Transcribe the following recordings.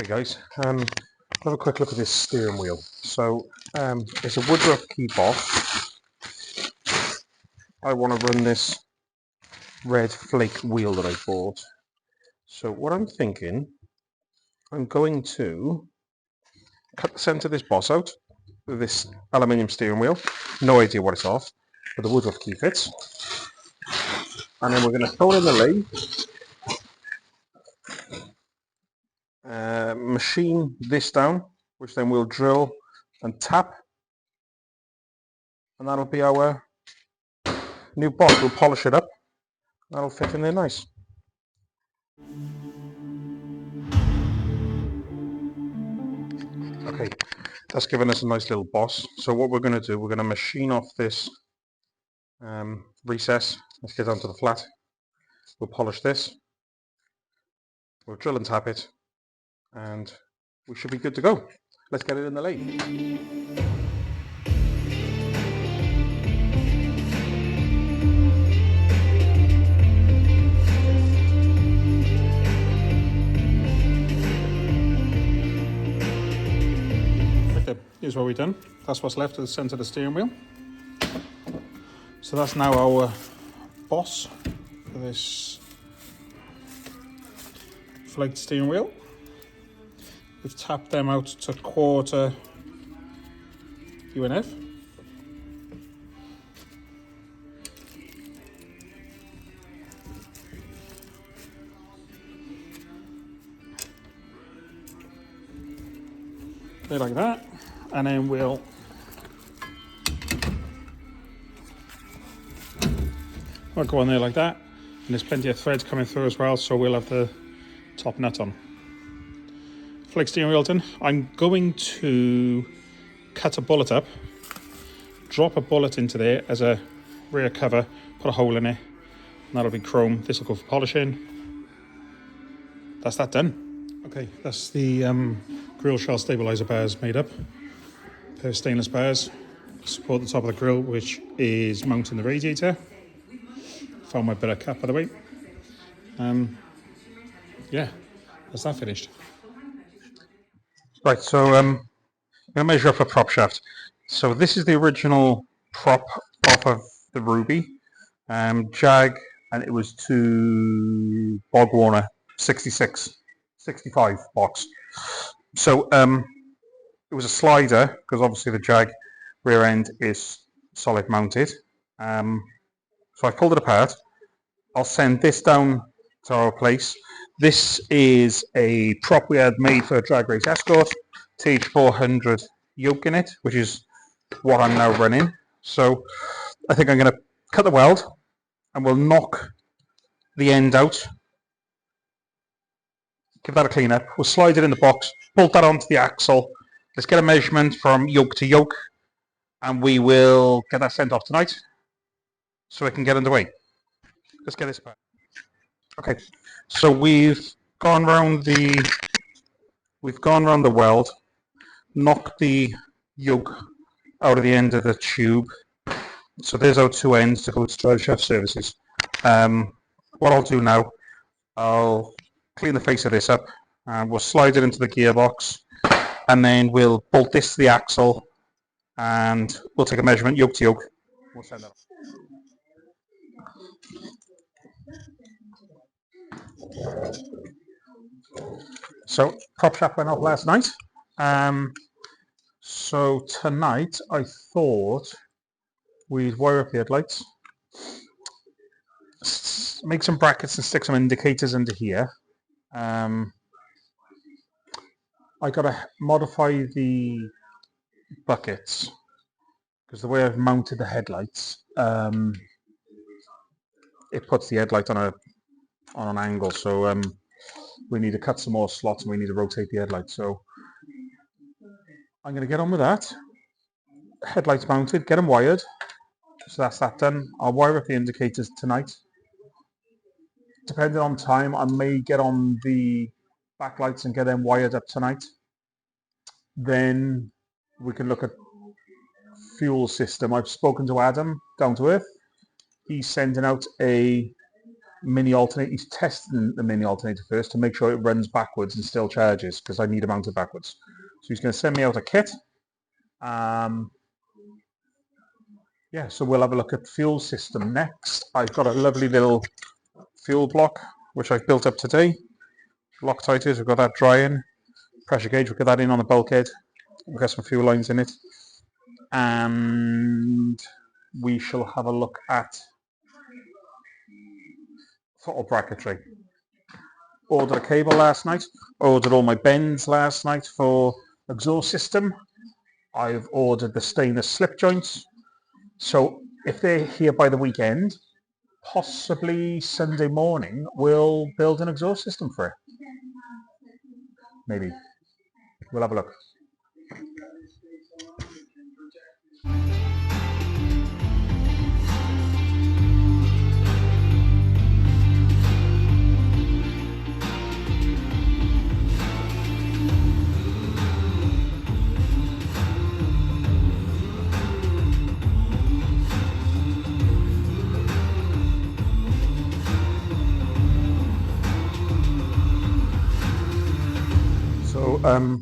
Okay guys, have a quick look at this steering wheel. So it's a Woodruff key boss. I want to run this red flake wheel that I bought. So what I'm thinking, I'm going to cut the centre of this boss out with this aluminium steering wheel. No idea what it's off, but the Woodruff key fits. And then we're going to throw it in the lathe, machine this down, which then we'll drill and tap, and that'll be our new boss. We'll polish it up. That'll fit in there nice. Okay, that's given us a nice little boss. So what we're going to do, we're going to machine off this recess. Let's get onto the flat. We'll polish this. We'll drill and tap it, and we should be good to go. Let's get it in the lathe. Here's what we've done. That's what's left of the centre of the steering wheel. So that's now our boss for this flaked steering wheel. We've tapped them out to quarter UNF. They're like that. And then we'll go on there like that, and there's plenty of threads coming through as well, so we'll have the top nut on. Flake steering wheel done. I'm going to cut a bullet up, drop a bullet into there as a rear cover, put a hole in it, and that'll be chrome. This will go for polishing. That's that done. Okay, that's the grill shell stabilizer bars made up. Pair of stainless bars support the top of the grill, which is mounting the radiator. Found my bit of cap, by the way. Yeah, that's that finished. Right, so I'm going to measure up a prop shaft. So this is the original prop off of the Ruby Jag, and it was to Bog Warner 65 box. So it was a slider, because obviously the Jag rear end is solid mounted. So I pulled it apart. I'll send this down to our place. This is a prop we had made for a Drag Race Escort, TH400 yoke in it, which is what I'm now running. So I think I'm going to cut the weld, and we'll knock the end out. Give that a clean up. We'll slide it in the box, bolt that onto the axle. Let's get a measurement from yoke to yoke, and we will get that sent off tonight so we can get underway. Let's get this back. Okay, so we've gone round the weld, knocked the yoke out of the end of the tube. So there's our two ends to go to Drive Shaft Services. What I'll do now, I'll clean the face of this up, and we'll slide it into the gearbox, and then we'll bolt this to the axle, and we'll take a measurement yoke to yoke. We'll send that off. So prop shaft went off last night. So tonight I thought we'd wire up the headlights, make some brackets and stick some indicators into here. I got to modify the buckets because the way I've mounted the headlights, it puts the headlight on an angle. So we need to cut some more slots, and we need to rotate the headlight. So I'm going to get on with that. Headlights mounted, get them wired. So that's that done. I'll wire up the indicators tonight. Depending on time, I may get on the backlights and get them wired up tonight. Then we can look at fuel system. I've spoken to Adam, down to earth. He's sending out a mini alternator. He's testing the mini alternator first to make sure it runs backwards and still charges, because I need it mounted backwards. So he's going to send me out a kit. Yeah, so we'll have a look at fuel system next. I've got a lovely little fuel block which I've built up today. Loctite, we've got that drying. Pressure gauge, we'll get that in on the bulkhead. We've got some fuel lines in it. And we shall have a look at throttle bracketry. Ordered a cable last night. Ordered all my bends last night for exhaust system. I've ordered the stainless slip joints. So if they're here by the weekend, possibly Sunday morning, we'll build an exhaust system for it. Maybe. We'll have a look.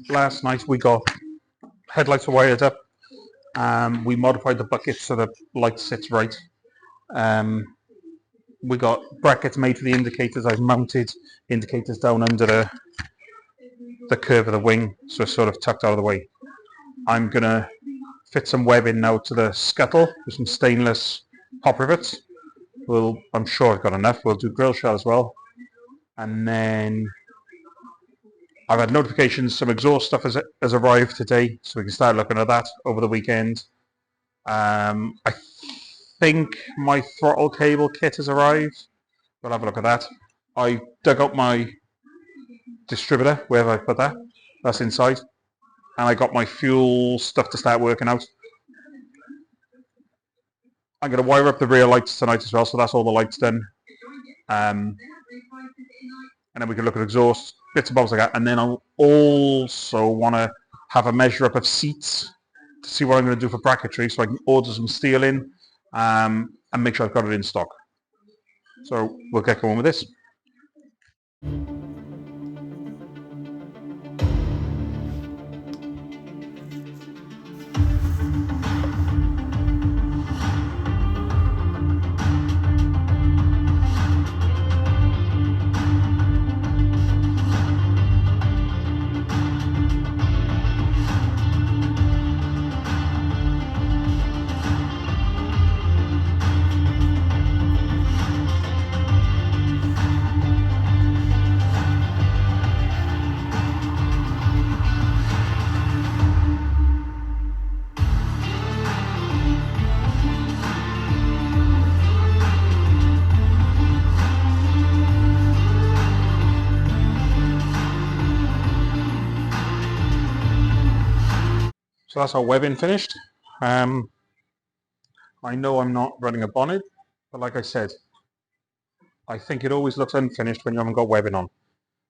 Last night we got headlights wired up. We modified the bucket so the light sits right. We got brackets made for the indicators. I've mounted indicators down under the curve of the wing, so it's sort of tucked out of the way. I'm going to fit some webbing now to the scuttle with some stainless pop rivets. I'm sure I've got enough. We'll do grill shell as well. And then I've had notifications, some exhaust stuff has arrived today, so we can start looking at that over the weekend. I think my throttle cable kit has arrived. We'll have a look at that. I dug up my distributor, wherever I put that. That's inside. And I got my fuel stuff to start working out. I'm going to wire up the rear lights tonight as well, so that's all the lights done. And then we can look at exhaust, bits and bobs like that. And then I'll also want to have a measure up of seats to see what I'm going to do for bracketry, so I can order some steel in and make sure I've got it in stock. So we'll get going with this. So that's our webbing finished. I know I'm not running a bonnet, but like I said, I think it always looks unfinished when you haven't got webbing on.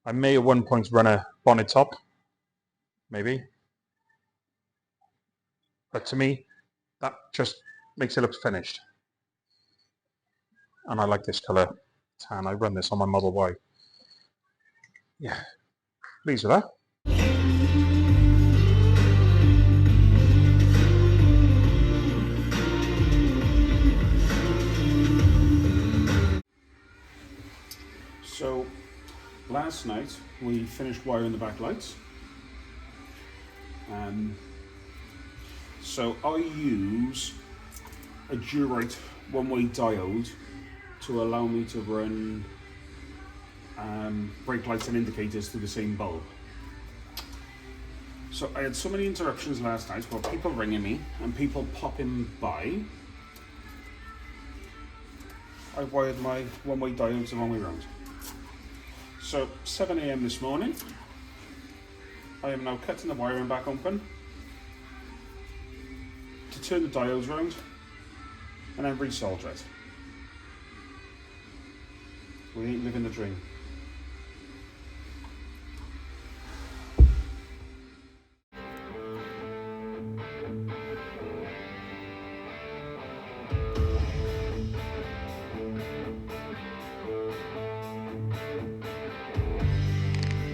I may at one point run a bonnet top, maybe. But to me, that just makes it look finished. And I like this colour tan. I run this on my Model Y. Yeah, pleased with that. So last night we finished wiring the back lights. So I use a Durite one-way diode to allow me to run brake lights and indicators through the same bulb. So I had so many interruptions last night about people ringing me and people popping by. I wired my one-way diodes the wrong way around. So 7 AM this morning, I am now cutting the wiring back open to turn the diodes around and then resolder it. We ain't living the dream.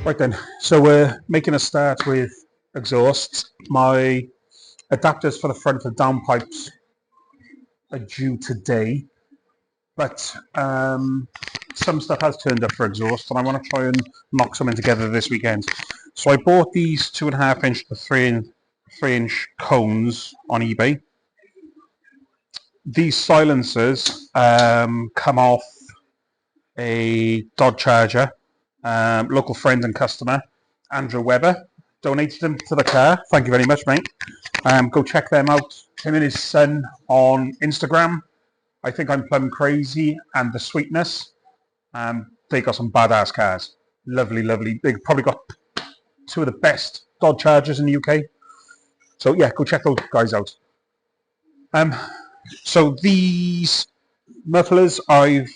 Right then, so we're making a start with exhausts. My adapters for the front of the downpipes are due today, but some stuff has turned up for exhaust, and I want to try and knock something together this weekend. So I bought these 2.5 inch to 3 inch cones on eBay. These silencers come off a Dodge Charger. Local friend and customer, Andrew Webber, donated them to the car. Thank you very much, mate. Go check them out. Him and his son on Instagram. I think I'm plumb crazy and the sweetness. They got some badass cars. Lovely, lovely. They probably got two of the best Dodge Chargers in the UK. So yeah, go check those guys out. So these mufflers, I've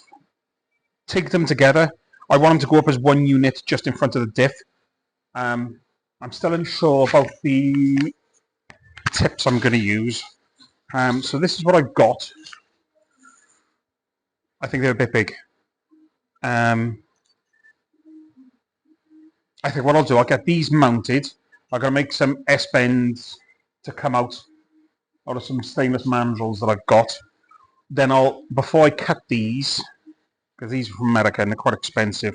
taken them together. I want them to go up as one unit just in front of the diff. I'm still unsure about the tips I'm going to use. So this is what I've got. I think they're a bit big. I think what I'll do, I'll get these mounted. I'm going to make some S-bends to come out of some stainless mandrels that I've got. Then before I cut these, because these are from America and they're quite expensive,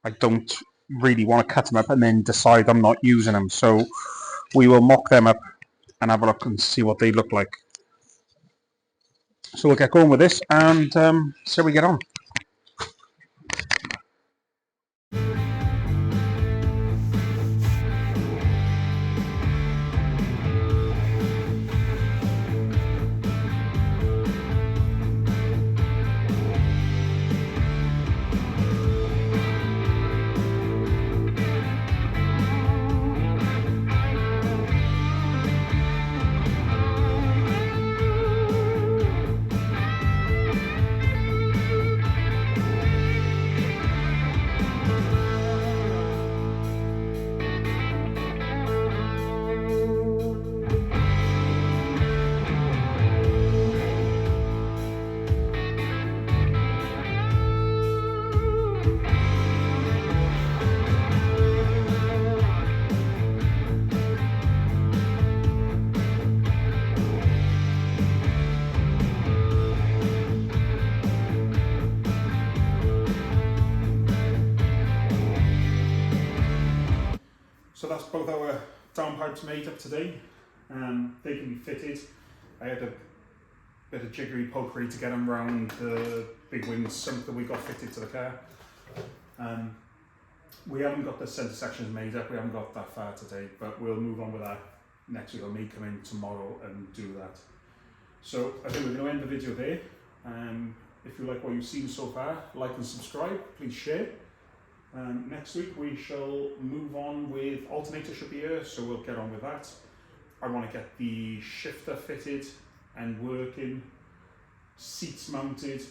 I don't really want to cut them up and then decide I'm not using them. So we will mock them up and have a look and see what they look like. So we'll get going with this and see how we get on. So that's both our downpipes made up today. They can be fitted. I had a bit of jiggery pokery to get them round the big wing sump that we got fitted to the car. We haven't got the centre sections made up, we haven't got that far today, but we'll move on with that next week. I may come in tomorrow and do that. So I think we're going to end the video there. If you like what you've seen so far, like and subscribe, please share. Next week we shall move on with alternator should be here, so we'll get on with that. I want to get the shifter fitted and working, seats mounted,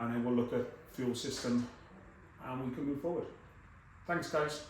and then we'll look at fuel system and we can move forward. Thanks guys.